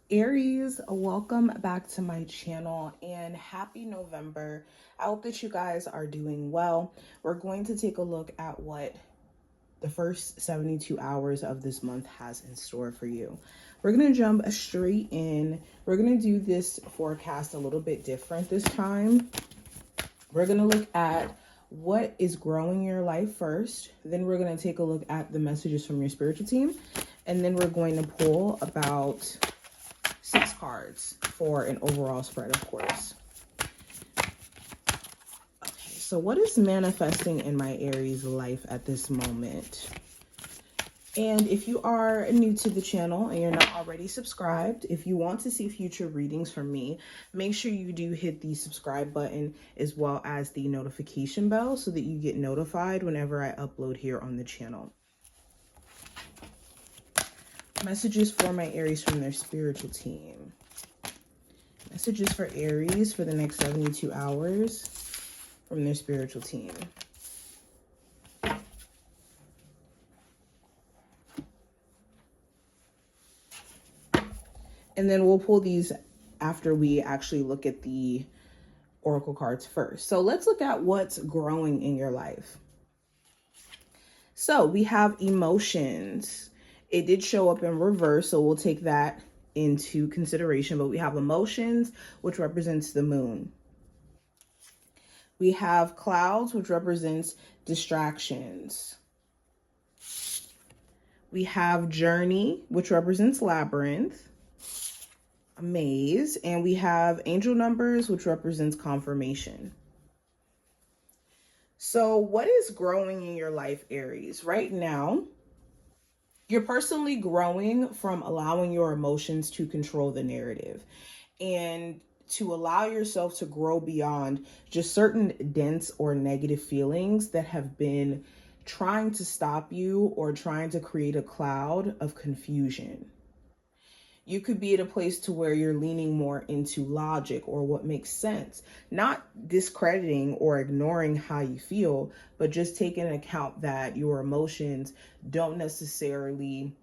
Aries, welcome back to my channel and happy November. I hope that you guys are doing well. We're going to take a look at what the first 72 hours of this month has in store for you. We're going to jump straight in. We're going to do this forecast a little bit different this time. We're going to look at what is growing your life first. Then we're going to take a look at the messages from your spiritual team. And then we're going to pull about 6 cards for an overall spread, of course. Okay, so what is manifesting in my Aries life at this moment? And if you are new to the channel and you're not already subscribed, if you want to see future readings from me, make sure you do hit the subscribe button as well as the notification bell so that you get notified whenever I upload here on the channel. Messages for my Aries from their spiritual team. Messages for Aries for the next 72 hours from their spiritual team. And then we'll pull these after we actually look at the oracle cards first. So let's look at what's growing in your life. So we have emotions. It did show up in reverse, so we'll take that into consideration. But we have emotions, which represents the moon. We have clouds, which represents distractions. We have journey, which represents labyrinth, a maze, and we have angel numbers, which represents confirmation. So what is growing in your life, Aries? Right now, you're personally growing from allowing your emotions to control the narrative and to allow yourself to grow beyond just certain dense or negative feelings that have been trying to stop you or trying to create a cloud of confusion. You could be at a place to where you're leaning more into logic or what makes sense, not discrediting or ignoring how you feel, but just taking into account that your emotions don't necessarily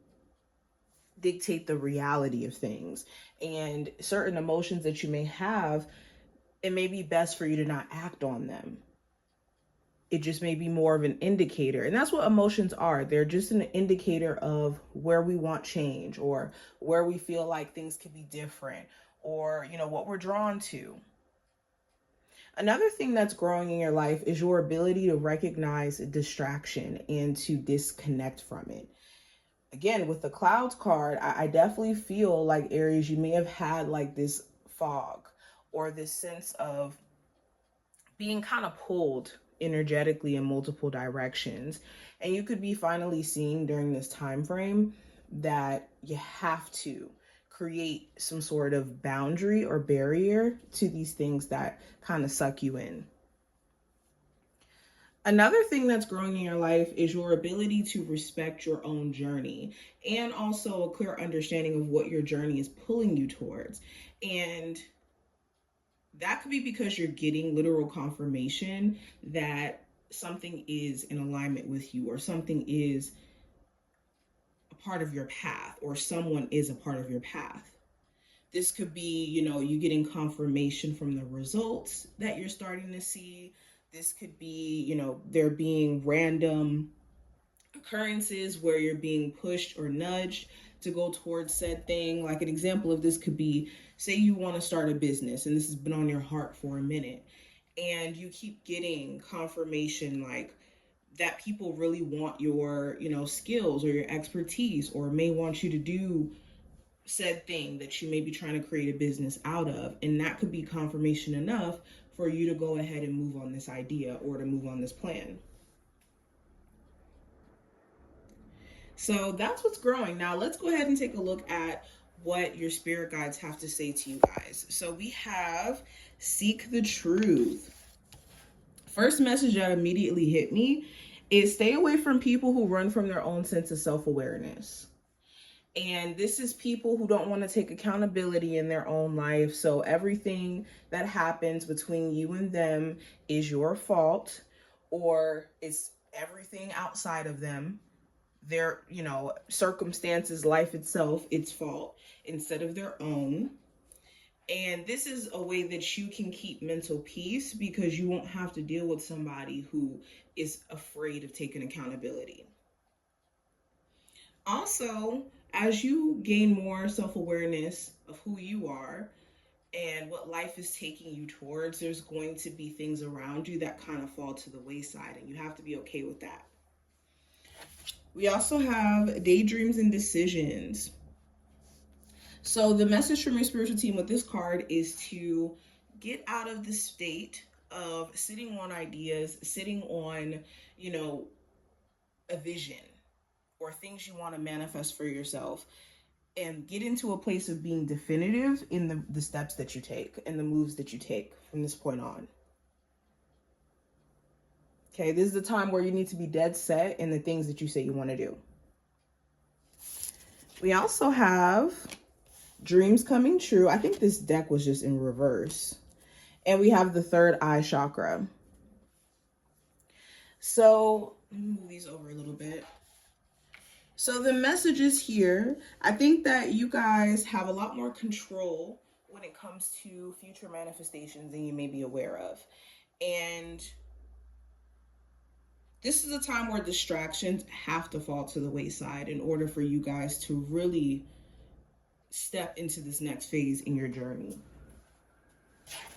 dictate the reality of things. And certain emotions that you may have, it may be best for you to not act on them. It just may be more of an indicator. And that's what emotions are. They're just an indicator of where we want change or where we feel like things could be different or, what we're drawn to. Another thing that's growing in your life is your ability to recognize distraction and to disconnect from it. Again, with the clouds card, I definitely feel like, Aries, you may have had like this fog or this sense of being kind of pulled energetically in multiple directions, and you could be finally seeing during this time frame that you have to create some sort of boundary or barrier to these things that kind of suck you in. Another thing that's growing in your life is your ability to respect your own journey and also a clear understanding of what your journey is pulling you towards. And that could be because you're getting literal confirmation that something is in alignment with you or something is a part of your path or someone is a part of your path. This could be, you getting confirmation from the results that you're starting to see. This could be, there being random occurrences where you're being pushed or nudged to go towards said thing. Like an example of this could be, say you want to start a business and this has been on your heart for a minute and you keep getting confirmation like that people really want your, skills or your expertise or may want you to do said thing that you may be trying to create a business out of. And that could be confirmation enough for you to go ahead and move on this idea or to move on this plan. So that's what's growing. Now let's go ahead and take a look at what your spirit guides have to say to you guys. So we have seek the truth. First message that immediately hit me is stay away from people who run from their own sense of self-awareness. And this is people who don't want to take accountability in their own life. So everything that happens between you and them is your fault, or it's everything outside of them their, circumstances, life itself, its fault instead of their own. And this is a way that you can keep mental peace because you won't have to deal with somebody who is afraid of taking accountability. Also, as you gain more self awareness of who you are and what life is taking you towards, there's going to be things around you that kind of fall to the wayside, and you have to be okay with that. We also have daydreams and decisions. So, the message from your spiritual team with this card is to get out of the state of sitting on ideas, sitting on, you know, a vision or things you want to manifest for yourself, and get into a place of being definitive in the steps that you take and the moves that you take from this point on. Okay, this is the time where you need to be dead set in the things that you say you want to do. We also have dreams coming true. I think this deck was just in reverse. And we have the third eye chakra. So let me move these over a little bit. So the messages here, I think that you guys have a lot more control when it comes to future manifestations than you may be aware of. And this is a time where distractions have to fall to the wayside in order for you guys to really step into this next phase in your journey.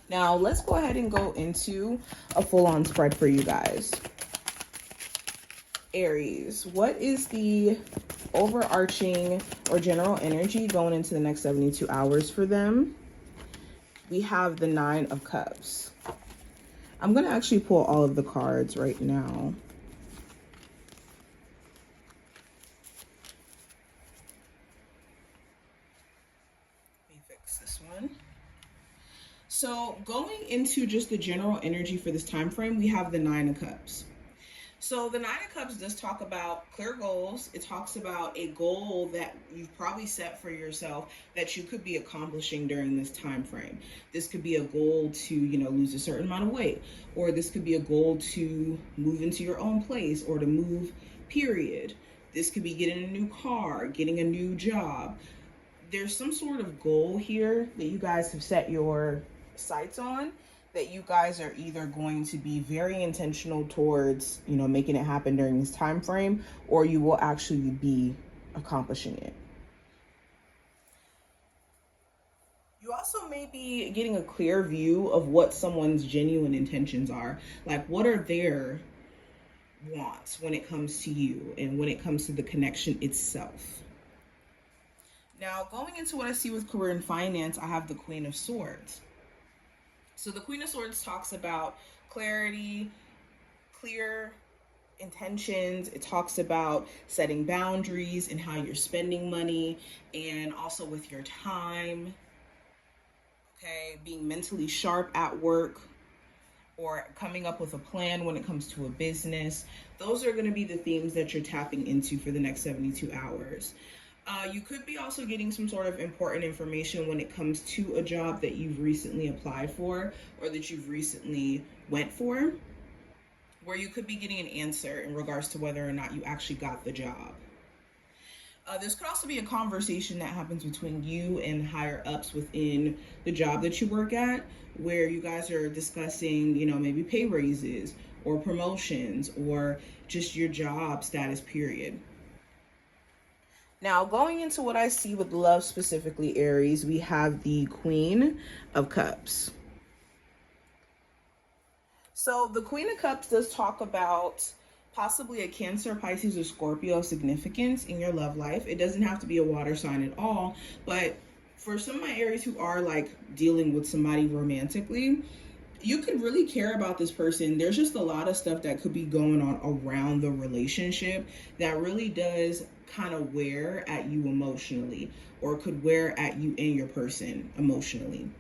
Now, let's go ahead and go into a full-on spread for you guys. Aries, what is the overarching or general energy going into the next 72 hours for them? We have the 9 of Cups. I'm going to actually pull all of the cards right now. Let me fix this one. So going into just the general energy for this time frame, we have the 9 of Cups. So the 9 of Cups does talk about clear goals. It talks about a goal that you've probably set for yourself that you could be accomplishing during this time frame. This could be a goal to, lose a certain amount of weight, or this could be a goal to move into your own place or to move, period. This could be getting a new car, getting a new job. There's some sort of goal here that you guys have set your sights on, that you guys are either going to be very intentional towards, making it happen during this time frame, or you will actually be accomplishing it. You also may be getting a clear view of what someone's genuine intentions are. Like, what are their wants when it comes to you and when it comes to the connection itself? Now, going into what I see with career and finance, I have the Queen of Swords. So the Queen of Swords talks about clarity, clear intentions. It talks about setting boundaries and how you're spending money, and also with your time. Okay, being mentally sharp at work, or coming up with a plan when it comes to a business. Those are going to be the themes that you're tapping into for the next 72 hours. You could be also getting some sort of important information when it comes to a job that you've recently applied for or that you've recently went for, where you could be getting an answer in regards to whether or not you actually got the job. This could also be a conversation that happens between you and higher ups within the job that you work at, where you guys are discussing, maybe pay raises or promotions or just your job status, period. Now, going into what I see with love specifically, Aries, we have the Queen of Cups. So the Queen of Cups does talk about possibly a Cancer, Pisces, or Scorpio significance in your love life. It doesn't have to be a water sign at all, but for some of my Aries who are dealing with somebody romantically, you could really care about this person. There's just a lot of stuff that could be going on around the relationship that really does kind of wear at you emotionally, or could wear at you and your person emotionally.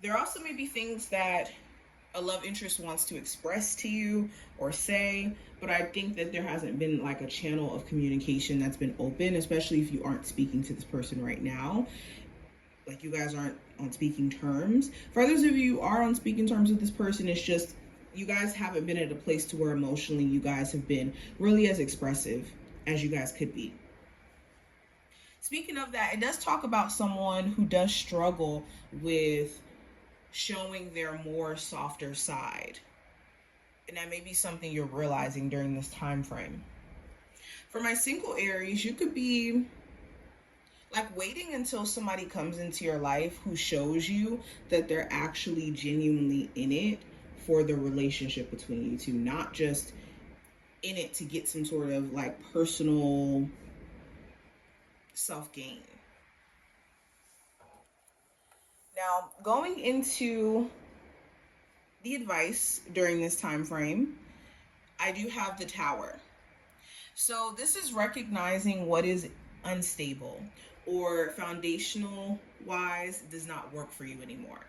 There also may be things that a love interest wants to express to you or say, but I think that there hasn't been a channel of communication that's been open, especially if you aren't speaking to this person right now. You guys aren't on speaking terms. For others of you who are on speaking terms with this person, it's just you guys haven't been at a place to where emotionally you guys have been really as expressive as you guys could be. Speaking of that, it does talk about someone who does struggle with showing their more softer side. And that may be something you're realizing during this time frame. For my single Aries, you could be like waiting until somebody comes into your life who shows you that they're actually genuinely in it for the relationship between you two, not just in it to get some sort of like personal self gain. Now, going into the advice during this time frame, I do have the Tower. So this is recognizing what is unstable or foundational wise does not work for you anymore.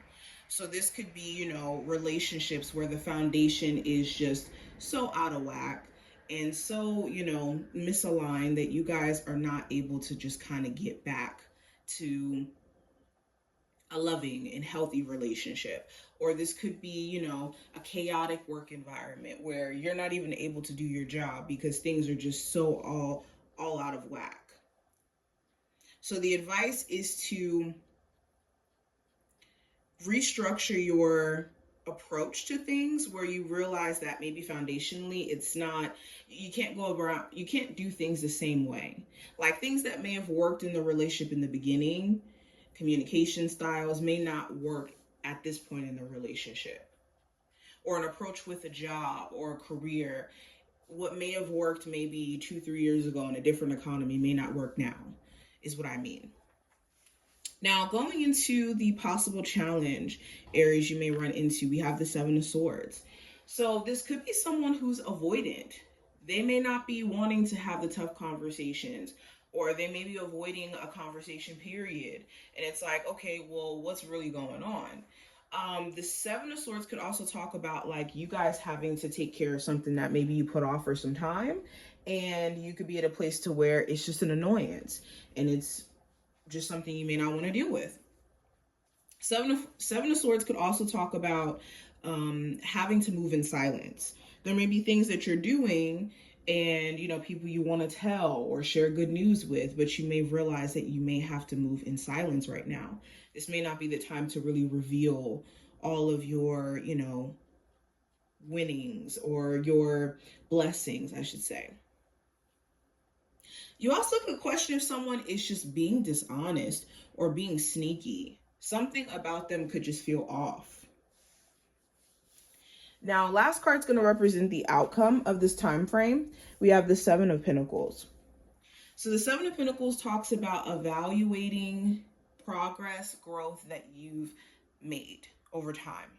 So this could be, relationships where the foundation is just so out of whack and so, misaligned that you guys are not able to just kind of get back to a loving and healthy relationship. Or this could be, a chaotic work environment where you're not even able to do your job because things are just so all out of whack. So the advice is to restructure your approach to things where you realize that maybe foundationally it's not, you can't go around, you can't do things the same way. Like things that may have worked in the relationship in the beginning, communication styles may not work at this point in the relationship. Or an approach with a job or a career, what may have worked maybe 2-3 years ago in a different economy may not work now, is what I mean. Now, going into the possible challenge areas you may run into, we have the Seven of Swords. So this could be someone who's avoidant. They may not be wanting to have the tough conversations, or they may be avoiding a conversation period. And it's like, okay, well, what's really going on? The Seven of Swords could also talk about like you guys having to take care of something that maybe you put off for some time, and you could be at a place to where it's just an annoyance and it's just something you may not want to deal with. Seven of Swords could also talk about having to move in silence. There may be things that you're doing and people you want to tell or share good news with, but you may realize that you may have to move in silence right now. This may not be the time to really reveal all of your winnings or your blessings, I should say. You also could question if someone is just being dishonest or being sneaky. Something about them could just feel off. Now, last card's going to represent the outcome of this time frame. We have the Seven of Pentacles. So the Seven of Pentacles talks about evaluating progress, growth that you've made over time.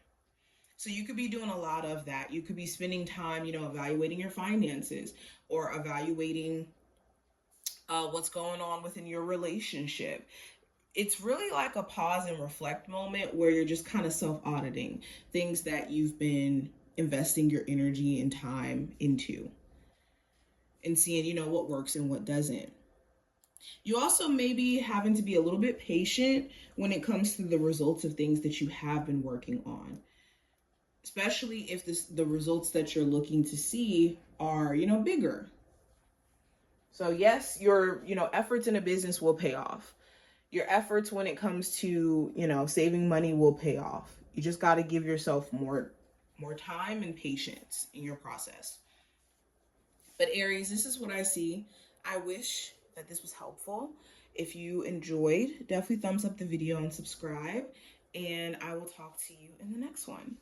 So you could be doing a lot of that. You could be spending time, evaluating your finances or evaluating what's going on within your relationship. It's really like a pause and reflect moment where you're just kind of self-auditing things that you've been investing your energy and time into and seeing, what works and what doesn't. You also may be having to be a little bit patient when it comes to the results of things that you have been working on, especially if the results that you're looking to see are, bigger. So yes, your, efforts in a business will pay off. Your efforts when it comes to, saving money will pay off. You just got to give yourself more time and patience in your process. But Aries, this is what I see. I wish that this was helpful. If you enjoyed, definitely thumbs up the video and subscribe. And I will talk to you in the next one.